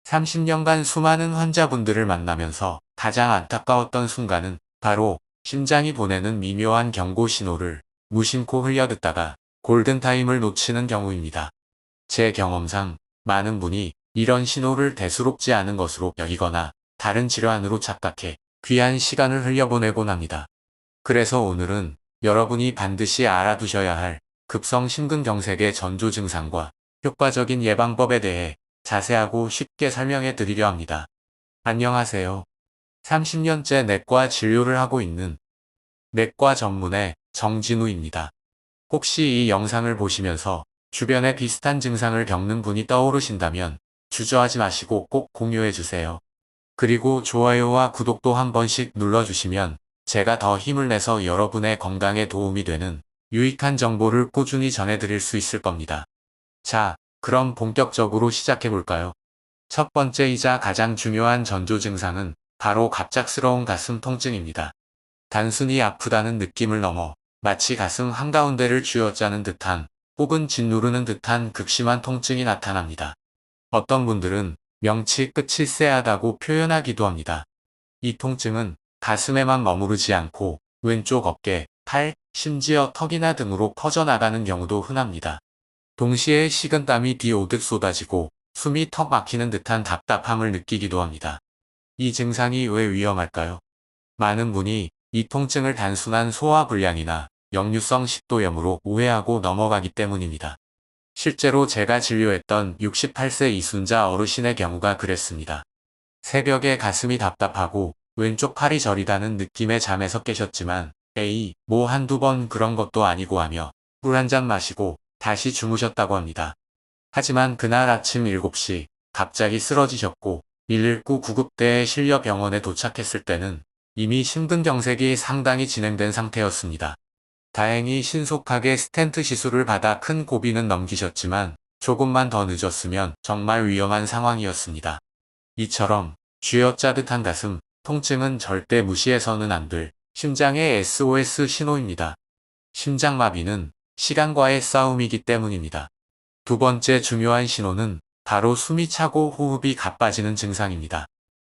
30년간 수많은 환자분들을 만나면서 가장 안타까웠던 순간은 바로 심장이 보내는 미묘한 경고 신호를 무심코 흘려듣다가 골든타임을 놓치는 경우입니다. 제 경험상 많은 분이 이런 신호를 대수롭지 않은 것으로 여기거나 다른 질환으로 착각해 귀한 시간을 흘려보내곤 합니다. 그래서 오늘은 여러분이 반드시 알아두셔야 할 급성 심근경색의 전조 증상과 효과적인 예방법에 대해 자세하고 쉽게 설명해 드리려 합니다. 안녕하세요. 30년째 내과 진료를 하고 있는 내과 전문의 정진우입니다. 혹시 이 영상을 보시면서 주변에 비슷한 증상을 겪는 분이 떠오르신다면 주저하지 마시고 꼭 공유해 주세요. 그리고 좋아요와 구독도 한 번씩 눌러주시면 제가 더 힘을 내서 여러분의 건강에 도움이 되는 유익한 정보를 꾸준히 전해드릴 수 있을 겁니다. 자, 그럼 본격적으로 시작해볼까요? 첫 번째이자 가장 중요한 전조 증상은 바로 갑작스러운 가슴 통증입니다. 단순히 아프다는 느낌을 넘어 마치 가슴 한가운데를 쥐어짜는 듯한 혹은 짓누르는 듯한 극심한 통증이 나타납니다. 어떤 분들은 명치 끝이 쎄하다고 표현하기도 합니다. 이 통증은 가슴에만 머무르지 않고 왼쪽 어깨, 팔, 심지어 턱이나 등으로 퍼져나가는 경우도 흔합니다. 동시에 식은땀이 비 오듯 쏟아지고 숨이 턱 막히는 듯한 답답함을 느끼기도 합니다. 이 증상이 왜 위험할까요? 많은 분이 이 통증을 단순한 소화불량이나 역류성 식도염으로 오해하고 넘어가기 때문입니다. 실제로 제가 진료했던 68세 이순자 어르신의 경우가 그랬습니다. 새벽에 가슴이 답답하고 왼쪽 팔이 저리다는 느낌에 잠에서 깨셨지만 에이, 뭐 한두 번 그런 것도 아니고 하며 물 한 잔 마시고 다시 주무셨다고 합니다. 하지만 그날 아침 7시 갑자기 쓰러지셨고 119 구급대에 실려 병원에 도착했을 때는 이미 심근경색이 상당히 진행된 상태였습니다. 다행히 신속하게 스텐트 시술을 받아 큰 고비는 넘기셨지만 조금만 더 늦었으면 정말 위험한 상황이었습니다. 이처럼 쥐어짜듯한 가슴 통증은 절대 무시해서는 안 될 심장의 SOS 신호입니다. 심장마비는 시간과의 싸움이기 때문입니다. 두 번째 중요한 신호는 바로 숨이 차고 호흡이 가빠지는 증상입니다.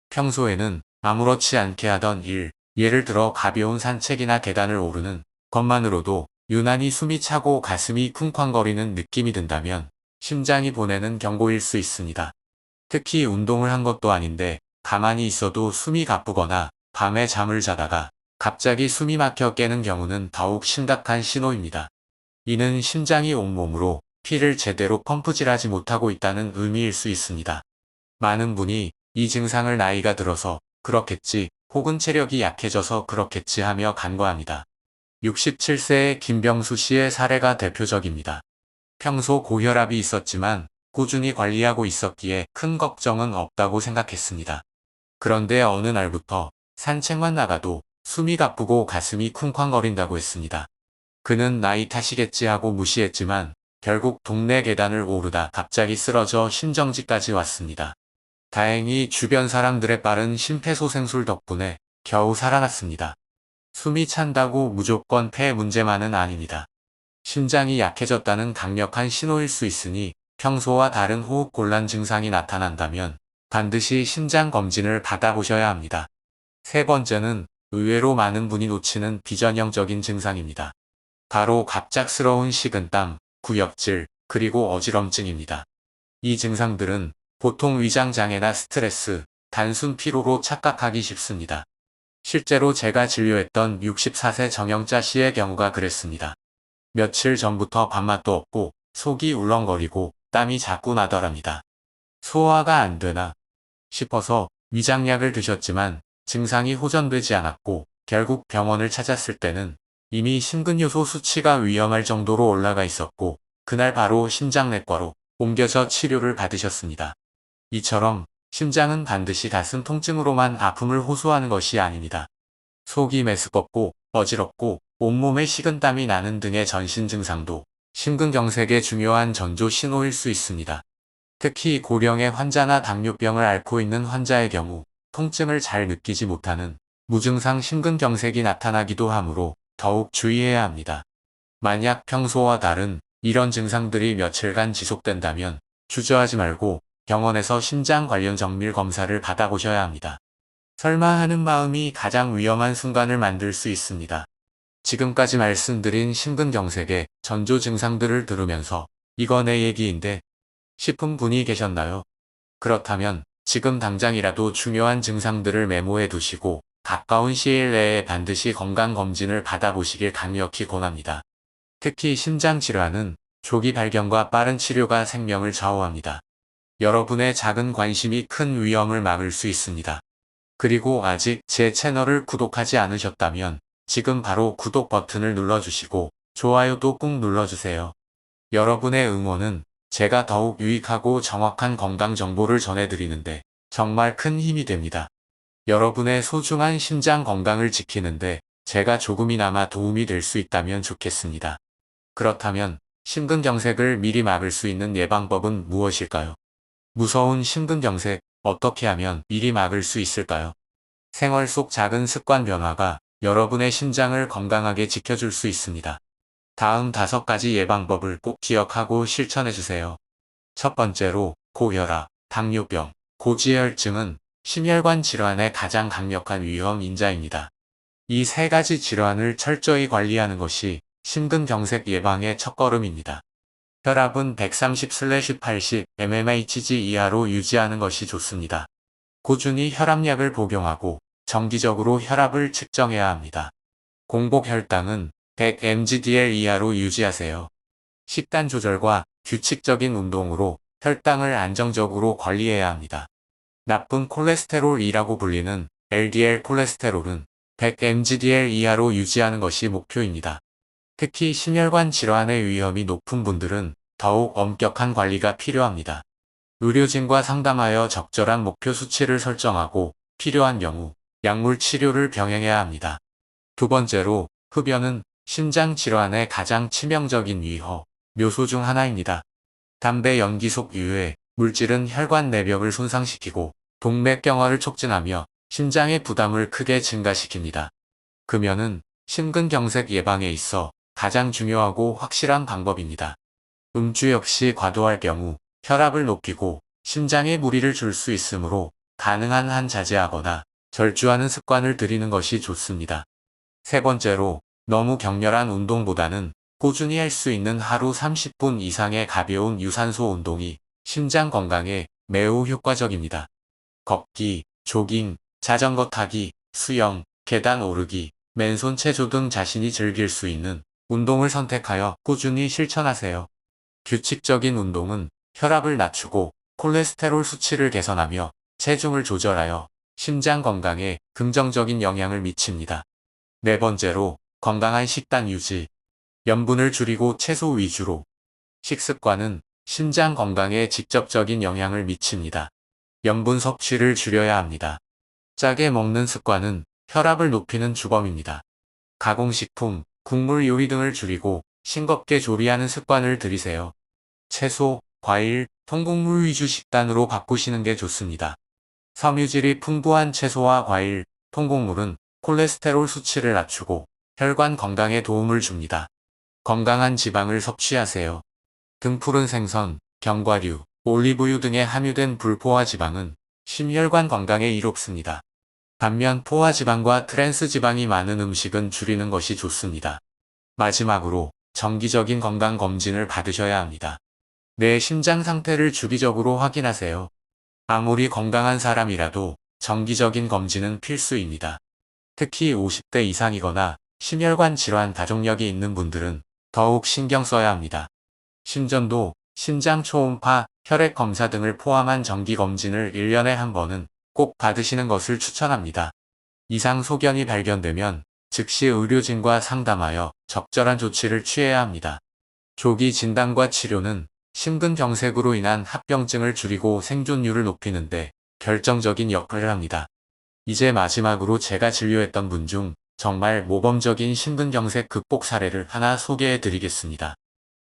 평소에는 아무렇지 않게 하던 일, 예를 들어 가벼운 산책이나 계단을 오르는 것만으로도 유난히 숨이 차고 가슴이 쿵쾅거리는 느낌이 든다면 심장이 보내는 경고일 수 있습니다. 특히 운동을 한 것도 아닌데 가만히 있어도 숨이 가쁘거나 밤에 잠을 자다가 갑자기 숨이 막혀 깨는 경우는 더욱 심각한 신호입니다. 이는 심장이 온몸으로 피를 제대로 펌프질하지 못하고 있다는 의미일 수 있습니다. 많은 분이 이 증상을 나이가 들어서 그렇겠지 혹은 체력이 약해져서 그렇겠지 하며 간과합니다. 67세의 김병수 씨의 사례가 대표적입니다. 평소 고혈압이 있었지만 꾸준히 관리하고 있었기에 큰 걱정은 없다고 생각했습니다. 그런데 어느 날부터 산책만 나가도 숨이 가쁘고 가슴이 쿵쾅거린다고 했습니다. 그는 나이 탓이겠지 하고 무시했지만 결국 동네 계단을 오르다 갑자기 쓰러져 심정지까지 왔습니다. 다행히 주변 사람들의 빠른 심폐소생술 덕분에 겨우 살아났습니다. 숨이 찬다고 무조건 폐 문제만은 아닙니다. 심장이 약해졌다는 강력한 신호일 수 있으니 평소와 다른 호흡곤란 증상이 나타난다면 반드시 심장 검진을 받아보셔야 합니다. 세 번째는 의외로 많은 분이 놓치는 비전형적인 증상입니다. 바로 갑작스러운 식은땀, 구역질, 그리고 어지럼증입니다. 이 증상들은 보통 위장장애나 스트레스, 단순 피로로 착각하기 쉽습니다. 실제로 제가 진료했던 64세 정영자 씨의 경우가 그랬습니다. 며칠 전부터 밥맛도 없고 속이 울렁거리고 땀이 자꾸 나더랍니다. 소화가 안 되나 싶어서 위장약을 드셨지만 증상이 호전되지 않았고 결국 병원을 찾았을 때는 이미 심근요소 수치가 위험할 정도로 올라가 있었고 그날 바로 심장내과로 옮겨져 치료를 받으셨습니다. 이처럼 심장은 반드시 가슴 통증으로만 아픔을 호소하는 것이 아닙니다. 속이 메스껍고 어지럽고 온몸에 식은땀이 나는 등의 전신 증상도 심근경색의 중요한 전조 신호일 수 있습니다. 특히 고령의 환자나 당뇨병을 앓고 있는 환자의 경우 통증을 잘 느끼지 못하는 무증상 심근경색이 나타나기도 하므로 더욱 주의해야 합니다. 만약 평소와 다른 이런 증상들이 며칠간 지속된다면 주저하지 말고 병원에서 심장 관련 정밀 검사를 받아보셔야 합니다. 설마 하는 마음이 가장 위험한 순간을 만들 수 있습니다. 지금까지 말씀드린 심근경색의 전조 증상들을 들으면서 이거 내 얘기인데 싶은 분이 계셨나요? 그렇다면 지금 당장이라도 중요한 증상들을 메모해 두시고 가까운 시일 내에 반드시 건강검진을 받아보시길 강력히 권합니다. 특히 심장질환은 조기 발견과 빠른 치료가 생명을 좌우합니다. 여러분의 작은 관심이 큰 위험을 막을 수 있습니다. 그리고 아직 제 채널을 구독하지 않으셨다면 지금 바로 구독 버튼을 눌러주시고 좋아요도 꾹 눌러주세요. 여러분의 응원은 제가 더욱 유익하고 정확한 건강 정보를 전해드리는데 정말 큰 힘이 됩니다. 여러분의 소중한 심장 건강을 지키는데 제가 조금이나마 도움이 될 수 있다면 좋겠습니다. 그렇다면 심근경색을 미리 막을 수 있는 예방법은 무엇일까요? 무서운 심근경색, 어떻게 하면 미리 막을 수 있을까요? 생활 속 작은 습관 변화가 여러분의 심장을 건강하게 지켜줄 수 있습니다. 다음 5가지 예방법을 꼭 기억하고 실천해주세요. 첫 번째로 고혈압, 당뇨병, 고지혈증은 심혈관 질환의 가장 강력한 위험 인자입니다. 이 3가지 질환을 철저히 관리하는 것이 심근경색 예방의 첫걸음입니다. 혈압은 130/80 mmHg 이하로 유지하는 것이 좋습니다. 꾸준히 혈압약을 복용하고 정기적으로 혈압을 측정해야 합니다. 공복 혈당은 100 mgdl 이하로 유지하세요. 식단 조절과 규칙적인 운동으로 혈당을 안정적으로 관리해야 합니다. 나쁜 콜레스테롤이라고 불리는 LDL 콜레스테롤은 100 mgdl 이하로 유지하는 것이 목표입니다. 특히 심혈관 질환의 위험이 높은 분들은 더욱 엄격한 관리가 필요합니다. 의료진과 상담하여 적절한 목표 수치를 설정하고 필요한 경우 약물 치료를 병행해야 합니다. 두 번째로 흡연은 심장 질환의 가장 치명적인 묘소 중 하나입니다. 담배 연기 속 유해 물질은 혈관 내벽을 손상시키고 동맥경화를 촉진하며 심장의 부담을 크게 증가시킵니다. 금연은 심근경색 예방에 있어 가장 중요하고 확실한 방법입니다. 음주 역시 과도할 경우 혈압을 높이고 심장에 무리를 줄 수 있으므로 가능한 한 자제하거나 절주하는 습관을 들이는 것이 좋습니다. 세 번째로 너무 격렬한 운동보다는 꾸준히 할 수 있는 하루 30분 이상의 가벼운 유산소 운동이 심장 건강에 매우 효과적입니다. 걷기, 조깅, 자전거 타기, 수영, 계단 오르기, 맨손 체조 등 자신이 즐길 수 있는 운동을 선택하여 꾸준히 실천하세요. 규칙적인 운동은 혈압을 낮추고 콜레스테롤 수치를 개선하며 체중을 조절하여 심장 건강에 긍정적인 영향을 미칩니다. 네 번째로 건강한 식단 유지. 염분을 줄이고 채소 위주로. 식습관은 심장 건강에 직접적인 영향을 미칩니다. 염분 섭취를 줄여야 합니다. 짜게 먹는 습관은 혈압을 높이는 주범입니다. 가공식품, 국물 요리 등을 줄이고 싱겁게 조리하는 습관을 들이세요. 채소, 과일, 통곡물 위주 식단으로 바꾸시는 게 좋습니다. 섬유질이 풍부한 채소와 과일, 통곡물은 콜레스테롤 수치를 낮추고 혈관 건강에 도움을 줍니다. 건강한 지방을 섭취하세요. 등푸른 생선, 견과류, 올리브유 등에 함유된 불포화 지방은 심혈관 건강에 이롭습니다. 반면 포화 지방과 트랜스 지방이 많은 음식은 줄이는 것이 좋습니다. 마지막으로 정기적인 건강 검진을 받으셔야 합니다. 내 심장 상태를 주기적으로 확인하세요. 아무리 건강한 사람이라도 정기적인 검진은 필수입니다. 특히 50대 이상이거나 심혈관 질환 가족력이 있는 분들은 더욱 신경 써야 합니다. 심전도, 심장 초음파, 혈액 검사 등을 포함한 정기 검진을 1년에 한 번은 꼭 받으시는 것을 추천합니다. 이상 소견이 발견되면 즉시 의료진과 상담하여 적절한 조치를 취해야 합니다. 조기 진단과 치료는 심근경색으로 인한 합병증을 줄이고 생존율을 높이는데 결정적인 역할을 합니다. 이제 마지막으로 제가 진료했던 분 중 정말 모범적인 심근경색 극복 사례를 하나 소개해 드리겠습니다.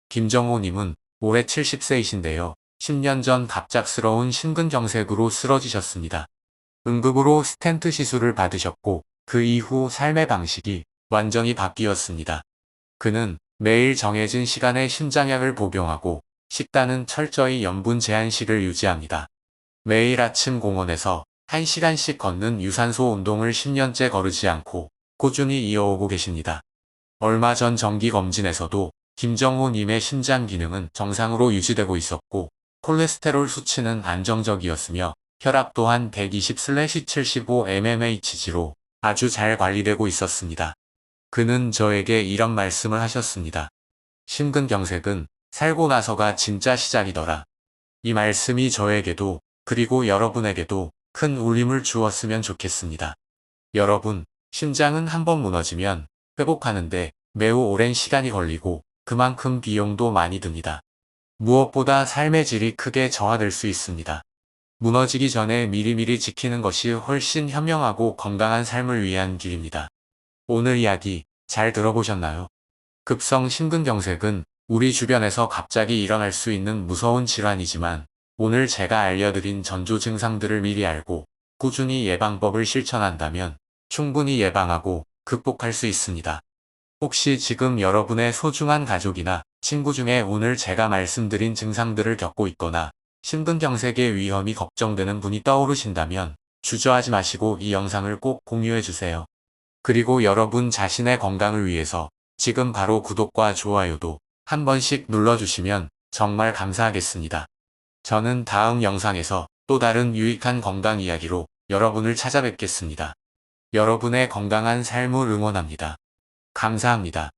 김정호님은 올해 70세이신데요. 10년 전 갑작스러운 심근경색으로 쓰러지셨습니다. 응급으로 스텐트 시술을 받으셨고 그 이후 삶의 방식이 완전히 바뀌었습니다. 그는 매일 정해진 시간에 심장약을 복용하고 식단은 철저히 염분 제한식을 유지합니다. 매일 아침 공원에서 1시간씩 걷는 유산소 운동을 10년째 거르지 않고 꾸준히 이어오고 계십니다. 얼마 전 정기검진에서도 김정호님의 심장 기능은 정상으로 유지되고 있었고 콜레스테롤 수치는 안정적이었으며 혈압 또한 120/75 mmHg로 아주 잘 관리되고 있었습니다. 그는 저에게 이런 말씀을 하셨습니다. 심근경색은 살고 나서가 진짜 시작이더라. 이 말씀이 저에게도 그리고 여러분에게도 큰 울림을 주었으면 좋겠습니다. 여러분, 심장은 한번 무너지면 회복하는데 매우 오랜 시간이 걸리고 그만큼 비용도 많이 듭니다. 무엇보다 삶의 질이 크게 저하될 수 있습니다. 무너지기 전에 미리미리 지키는 것이 훨씬 현명하고 건강한 삶을 위한 길입니다. 오늘 이야기 잘 들어보셨나요? 급성 심근경색은 우리 주변에서 갑자기 일어날 수 있는 무서운 질환이지만 오늘 제가 알려드린 전조 증상들을 미리 알고 꾸준히 예방법을 실천한다면 충분히 예방하고 극복할 수 있습니다. 혹시 지금 여러분의 소중한 가족이나 친구 중에 오늘 제가 말씀드린 증상들을 겪고 있거나 심근경색의 위험이 걱정되는 분이 떠오르신다면 주저하지 마시고 이 영상을 꼭 공유해 주세요. 그리고 여러분 자신의 건강을 위해서 지금 바로 구독과 좋아요도 한 번씩 눌러주시면 정말 감사하겠습니다. 저는 다음 영상에서 또 다른 유익한 건강 이야기로 여러분을 찾아뵙겠습니다. 여러분의 건강한 삶을 응원합니다. 감사합니다.